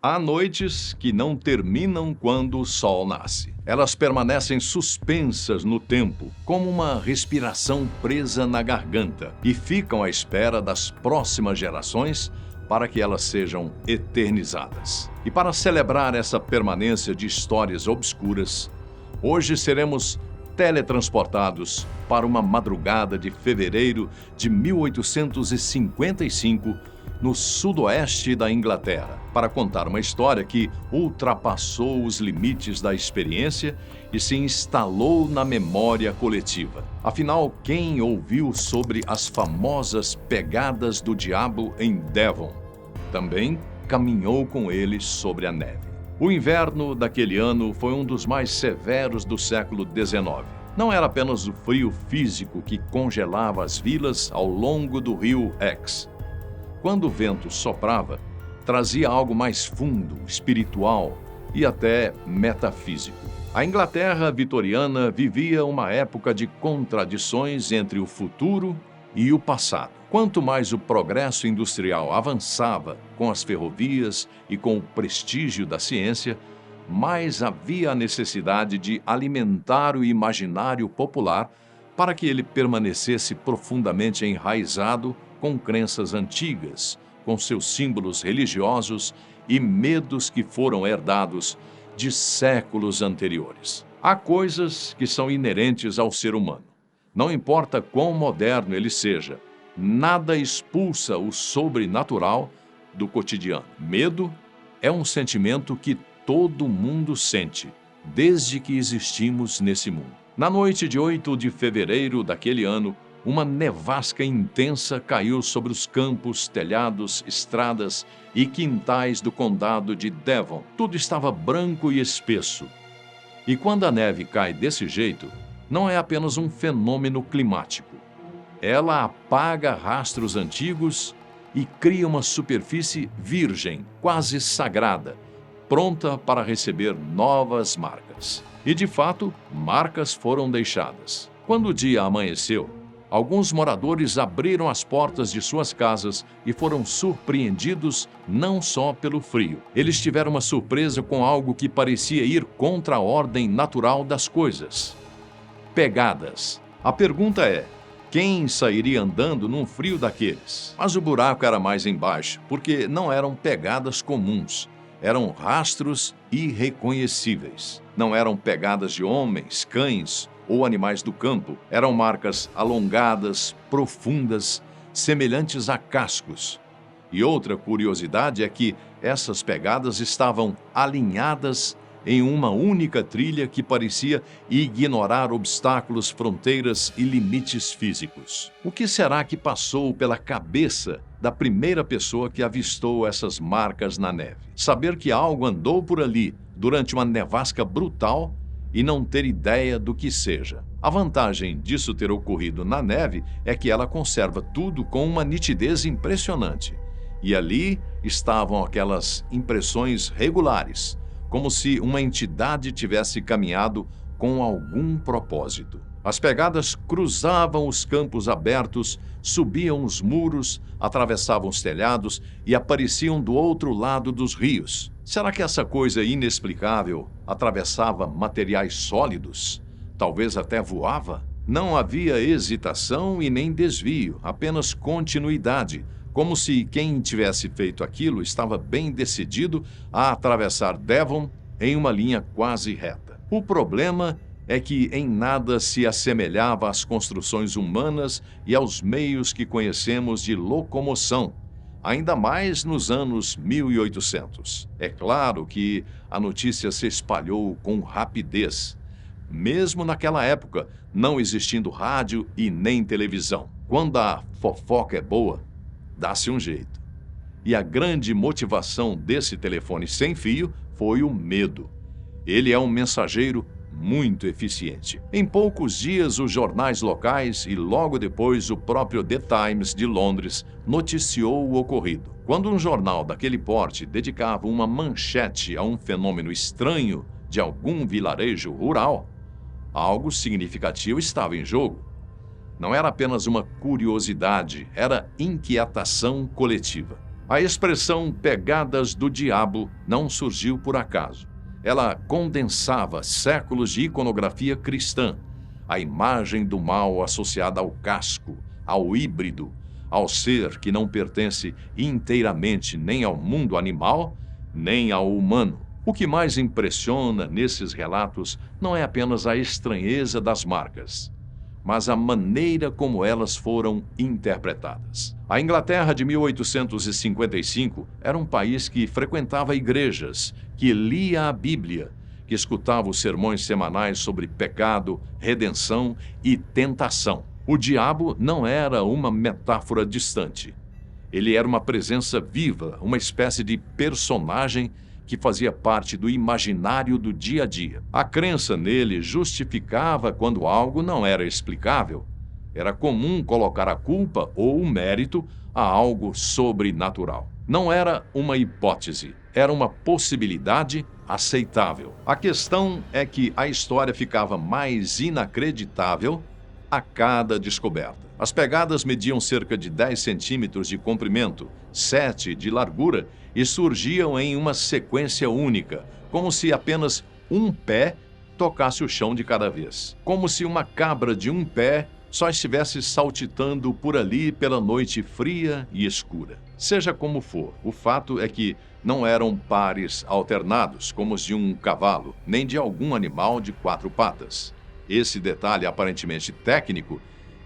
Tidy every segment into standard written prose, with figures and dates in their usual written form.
Há noites que não terminam quando o sol nasce. Elas permanecem suspensas no tempo, como uma respiração presa na garganta, e ficam à espera das próximas gerações para que elas sejam eternizadas. E para celebrar essa permanência de histórias obscuras, hoje seremos teletransportados para uma madrugada de fevereiro de 1855, no sudoeste da Inglaterra, para contar uma história que ultrapassou os limites da experiência e se instalou na memória coletiva. Afinal, quem ouviu sobre as famosas pegadas do diabo em Devon também caminhou com ele sobre a neve. O inverno daquele ano foi um dos mais severos do século XIX. Não era apenas o frio físico que congelava as vilas ao longo do rio Exe. Quando o vento soprava, trazia algo mais fundo, espiritual e até metafísico. A Inglaterra vitoriana vivia uma época de contradições entre o futuro e o passado. Quanto mais o progresso industrial avançava com as ferrovias e com o prestígio da ciência, mais havia a necessidade de alimentar o imaginário popular para que ele permanecesse profundamente enraizado com crenças antigas, com seus símbolos religiosos e medos que foram herdados de séculos anteriores. Há coisas que são inerentes ao ser humano. Não importa quão moderno ele seja, nada expulsa o sobrenatural do cotidiano. Medo é um sentimento que todo mundo sente, desde que existimos nesse mundo. Na noite de 8 de fevereiro daquele ano, uma nevasca intensa caiu sobre os campos, telhados, estradas e quintais do condado de Devon. Tudo estava branco e espesso. E quando a neve cai desse jeito, não é apenas um fenômeno climático. Ela apaga rastros antigos e cria uma superfície virgem, quase sagrada, pronta para receber novas marcas. E, de fato, marcas foram deixadas. Quando o dia amanheceu, alguns moradores abriram as portas de suas casas e foram surpreendidos não só pelo frio. Eles tiveram uma surpresa com algo que parecia ir contra a ordem natural das coisas. Pegadas. A pergunta é: quem sairia andando num frio daqueles? Mas o buraco era mais embaixo, porque não eram pegadas comuns. Eram rastros irreconhecíveis. Não eram pegadas de homens, cães ou animais do campo. Eram marcas alongadas, profundas, semelhantes a cascos. E outra curiosidade é que essas pegadas estavam alinhadas em uma única trilha que parecia ignorar obstáculos, fronteiras e limites físicos. O que será que passou pela cabeça da primeira pessoa que avistou essas marcas na neve? Saber que algo andou por ali durante uma nevasca brutal e não ter ideia do que seja. A vantagem disso ter ocorrido na neve é que ela conserva tudo com uma nitidez impressionante. E ali estavam aquelas impressões regulares, como se uma entidade tivesse caminhado com algum propósito. As pegadas cruzavam os campos abertos, subiam os muros, atravessavam os telhados e apareciam do outro lado dos rios. Será que essa coisa inexplicável atravessava materiais sólidos? Talvez até voava? Não havia hesitação e nem desvio, apenas continuidade, como se quem tivesse feito aquilo estava bem decidido a atravessar Devon em uma linha quase reta. O problema é que em nada se assemelhava às construções humanas e aos meios que conhecemos de locomoção, ainda mais nos anos 1800. É claro que a notícia se espalhou com rapidez, mesmo naquela época, não existindo rádio e nem televisão. Quando a fofoca é boa, dá-se um jeito. E a grande motivação desse telefone sem fio foi o medo. Ele é um mensageiro muito eficiente. Em poucos dias, os jornais locais e logo depois o próprio The Times de Londres noticiou o ocorrido. Quando um jornal daquele porte dedicava uma manchete a um fenômeno estranho de algum vilarejo rural, algo significativo estava em jogo. Não era apenas uma curiosidade, era inquietação coletiva. A expressão pegadas do diabo não surgiu por acaso. Ela condensava séculos de iconografia cristã, a imagem do mal associada ao casco, ao híbrido, ao ser que não pertence inteiramente nem ao mundo animal, nem ao humano. O que mais impressiona nesses relatos não é apenas a estranheza das marcas, mas a maneira como elas foram interpretadas. A Inglaterra de 1855 era um país que frequentava igrejas, que lia a Bíblia, que escutava os sermões semanais sobre pecado, redenção e tentação. O diabo não era uma metáfora distante. Ele era uma presença viva, uma espécie de personagem que fazia parte do imaginário do dia a dia. A crença nele justificava quando algo não era explicável. Era comum colocar a culpa ou o mérito a algo sobrenatural. Não era uma hipótese, era uma possibilidade aceitável. A questão é que a história ficava mais inacreditável a cada descoberta. As pegadas mediam cerca de 10 centímetros de comprimento, 7 de largura e surgiam em uma sequência única, como se apenas um pé tocasse o chão de cada vez. Como se uma cabra de um pé só estivesse saltitando por ali pela noite fria e escura. Seja como for, o fato é que não eram pares alternados, como os de um cavalo, nem de algum animal de 4 patas. Esse detalhe aparentemente técnico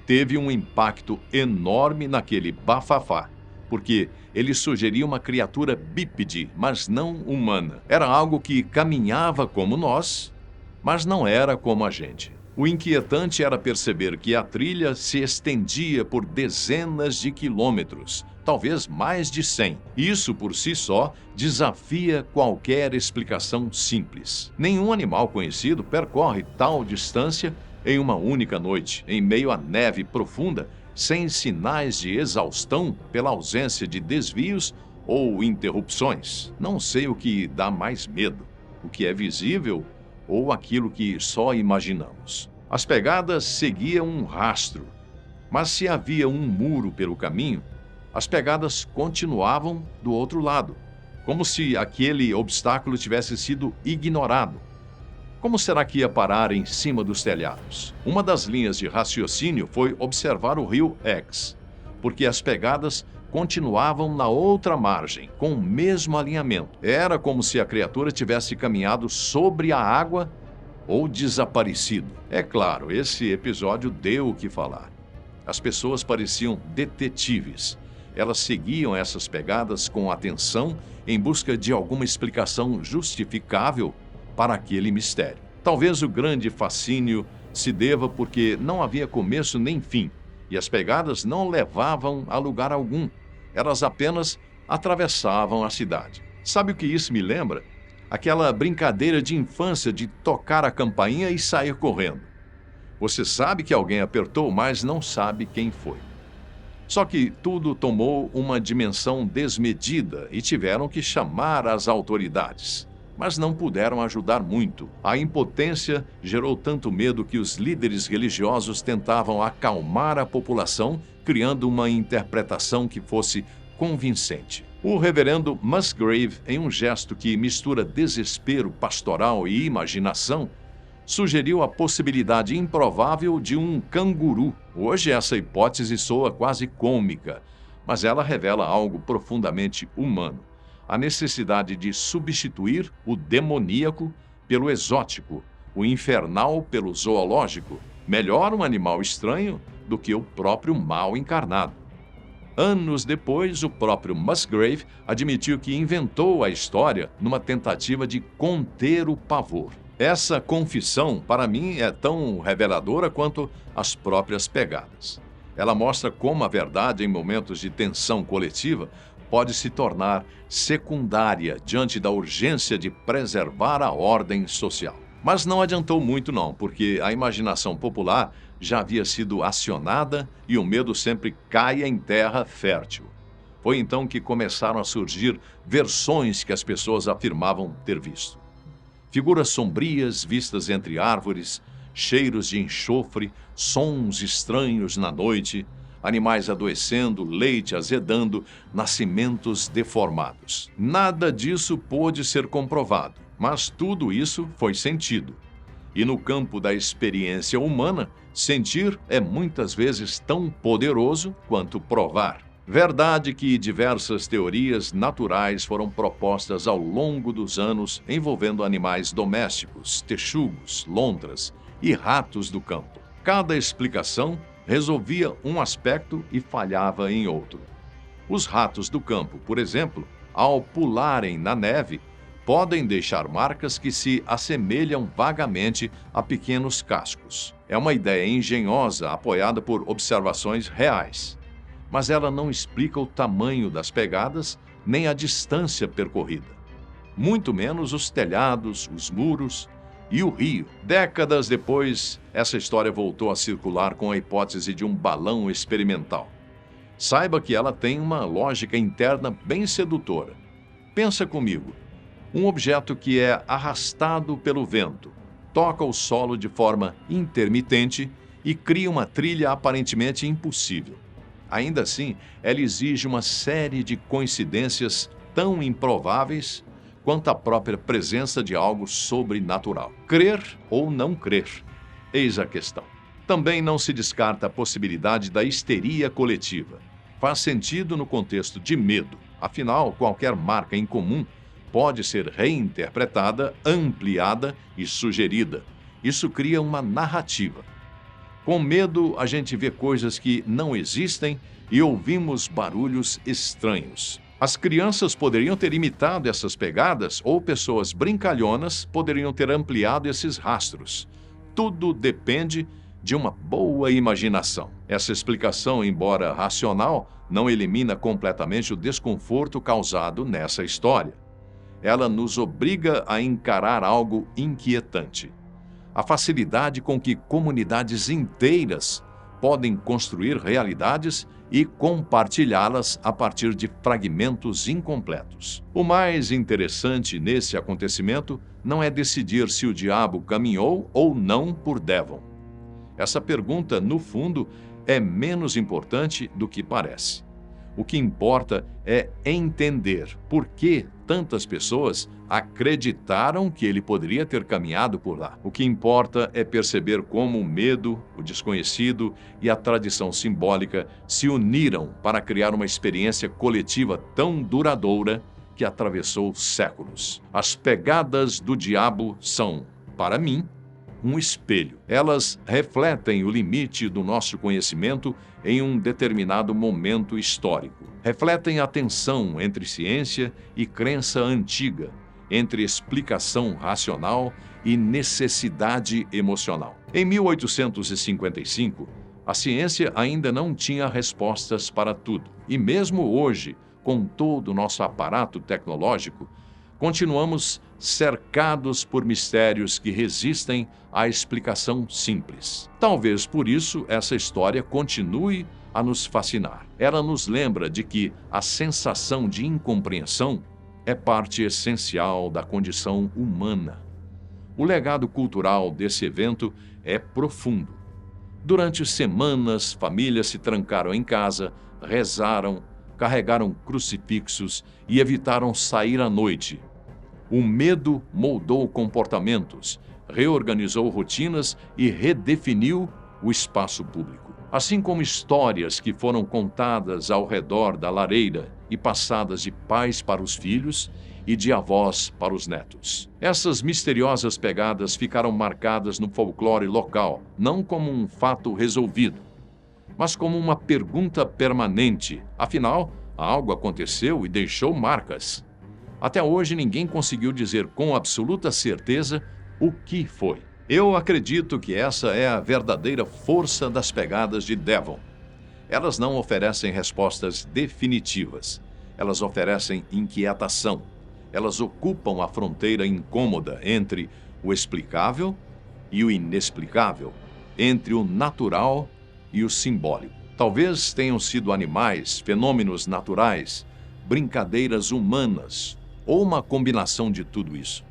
teve um impacto enorme naquele bafafá, porque ele sugeria uma criatura bípede, mas não humana. Era algo que caminhava como nós, mas não era como a gente. O inquietante era perceber que a trilha se estendia por dezenas de quilômetros, talvez mais de 100. Isso, por si só, desafia qualquer explicação simples. Nenhum animal conhecido percorre tal distância em uma única noite, em meio à neve profunda, sem sinais de exaustão pela ausência de desvios ou interrupções. Não sei o que dá mais medo, o que é visível ou aquilo que só imaginamos. As pegadas seguiam um rastro, mas se havia um muro pelo caminho, as pegadas continuavam do outro lado, como se aquele obstáculo tivesse sido ignorado. Como será que ia parar em cima dos telhados? Uma das linhas de raciocínio foi observar o rio Exe, porque as pegadas continuavam na outra margem, com o mesmo alinhamento. Era como se a criatura tivesse caminhado sobre a água ou desaparecido. É claro, esse episódio deu o que falar. As pessoas pareciam detetives. Elas seguiam essas pegadas com atenção em busca de alguma explicação justificável para aquele mistério. Talvez o grande fascínio se deva porque não havia começo nem fim, e as pegadas não levavam a lugar algum. Elas apenas atravessavam a cidade. Sabe o que isso me lembra? Aquela brincadeira de infância de tocar a campainha e sair correndo. Você sabe que alguém apertou, mas não sabe quem foi. Só que tudo tomou uma dimensão desmedida e tiveram que chamar as autoridades. Mas não puderam ajudar muito. A impotência gerou tanto medo que os líderes religiosos tentavam acalmar a população, criando uma interpretação que fosse convincente. O reverendo Musgrave, em um gesto que mistura desespero pastoral e imaginação, sugeriu a possibilidade improvável de um canguru. Hoje essa hipótese soa quase cômica, mas ela revela algo profundamente humano. A necessidade de substituir o demoníaco pelo exótico, o infernal pelo zoológico. Melhor um animal estranho do que o próprio mal encarnado. Anos depois, o próprio Musgrave admitiu que inventou a história numa tentativa de conter o pavor. Essa confissão, para mim, é tão reveladora quanto as próprias pegadas. Ela mostra como a verdade, em momentos de tensão coletiva, pode se tornar secundária diante da urgência de preservar a ordem social. Mas não adiantou muito não, porque a imaginação popular já havia sido acionada e o medo sempre cai em terra fértil. Foi então que começaram a surgir versões que as pessoas afirmavam ter visto. Figuras sombrias vistas entre árvores, cheiros de enxofre, sons estranhos na noite. animais adoecendo, leite azedando, nascimentos deformados. Nada disso pôde ser comprovado, mas tudo isso foi sentido. E no campo da experiência humana, sentir é muitas vezes tão poderoso quanto provar. Verdade que diversas teorias naturais foram propostas ao longo dos anos envolvendo animais domésticos, texugos, lontras e ratos do campo. Cada explicação resolvia um aspecto e falhava em outro. Os ratos do campo, por exemplo, ao pularem na neve, podem deixar marcas que se assemelham vagamente a pequenos cascos. É uma ideia engenhosa apoiada por observações reais, mas ela não explica o tamanho das pegadas nem a distância percorrida. Muito menos os telhados, os muros e o rio. Décadas depois, essa história voltou a circular com a hipótese de um balão experimental. Saiba que ela tem uma lógica interna bem sedutora. Pensa comigo. Um objeto que é arrastado pelo vento, toca o solo de forma intermitente e cria uma trilha aparentemente impossível. Ainda assim, ela exige uma série de coincidências tão improváveis quanto a própria presença de algo sobrenatural. Crer ou não crer? Eis a questão. Também não se descarta a possibilidade da histeria coletiva. Faz sentido no contexto de medo. Afinal, qualquer marca incomum pode ser reinterpretada, ampliada e sugerida. Isso cria uma narrativa. Com medo, a gente vê coisas que não existem e ouvimos barulhos estranhos. As crianças poderiam ter imitado essas pegadas ou pessoas brincalhonas poderiam ter ampliado esses rastros. Tudo depende de uma boa imaginação. Essa explicação, embora racional, não elimina completamente o desconforto causado nessa história. Ela nos obriga a encarar algo inquietante. A facilidade com que comunidades inteiras podem construir realidades e compartilhá-las a partir de fragmentos incompletos. O mais interessante nesse acontecimento não é decidir se o diabo caminhou ou não por Devon. Essa pergunta, no fundo, é menos importante do que parece. O que importa é entender por que tantas pessoas acreditaram que ele poderia ter caminhado por lá. O que importa é perceber como o medo, o desconhecido e a tradição simbólica se uniram para criar uma experiência coletiva tão duradoura que atravessou séculos. As pegadas do diabo são, para mim, um espelho. Elas refletem o limite do nosso conhecimento em um determinado momento histórico. Refletem a tensão entre ciência e crença antiga, entre explicação racional e necessidade emocional. Em 1855, a ciência ainda não tinha respostas para tudo. E mesmo hoje, com todo o nosso aparato tecnológico, continuamos cercados por mistérios que resistem à explicação simples. Talvez por isso essa história continue a nos fascinar. Ela nos lembra de que a sensação de incompreensão é parte essencial da condição humana. O legado cultural desse evento é profundo. Durante semanas, famílias se trancaram em casa, rezaram, carregaram crucifixos e evitaram sair à noite. O medo moldou comportamentos, reorganizou rotinas e redefiniu o espaço público. Assim como histórias que foram contadas ao redor da lareira e passadas de pais para os filhos e de avós para os netos. Essas misteriosas pegadas ficaram marcadas no folclore local, não como um fato resolvido, mas como uma pergunta permanente. Afinal, algo aconteceu e deixou marcas. Até hoje, ninguém conseguiu dizer com absoluta certeza o que foi. Eu acredito que essa é a verdadeira força das pegadas de Devon. Elas não oferecem respostas definitivas. Elas oferecem inquietação. Elas ocupam a fronteira incômoda entre o explicável e o inexplicável, entre o natural e o simbólico. Talvez tenham sido animais, fenômenos naturais, brincadeiras humanas, ou uma combinação de tudo isso.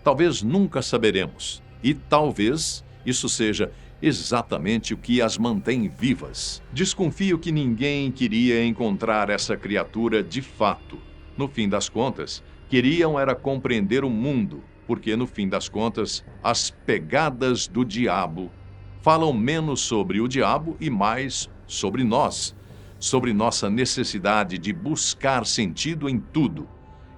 Talvez nunca saberemos, e talvez isso seja exatamente o que as mantém vivas. Desconfio que ninguém queria encontrar essa criatura de fato. No fim das contas, queriam era compreender o mundo, porque no fim das contas, as pegadas do diabo falam menos sobre o diabo e mais sobre nós, sobre nossa necessidade de buscar sentido em tudo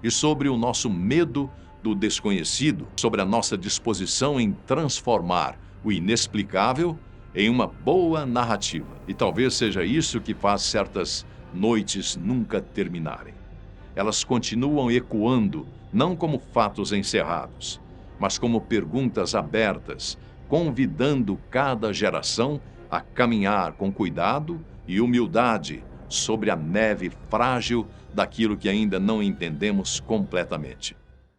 e sobre o nosso medo do desconhecido, sobre a nossa disposição em transformar o inexplicável em uma boa narrativa. E talvez seja isso que faz certas noites nunca terminarem. Elas continuam ecoando, não como fatos encerrados, mas como perguntas abertas, convidando cada geração a caminhar com cuidado e humildade sobre a neve frágil daquilo que ainda não entendemos completamente.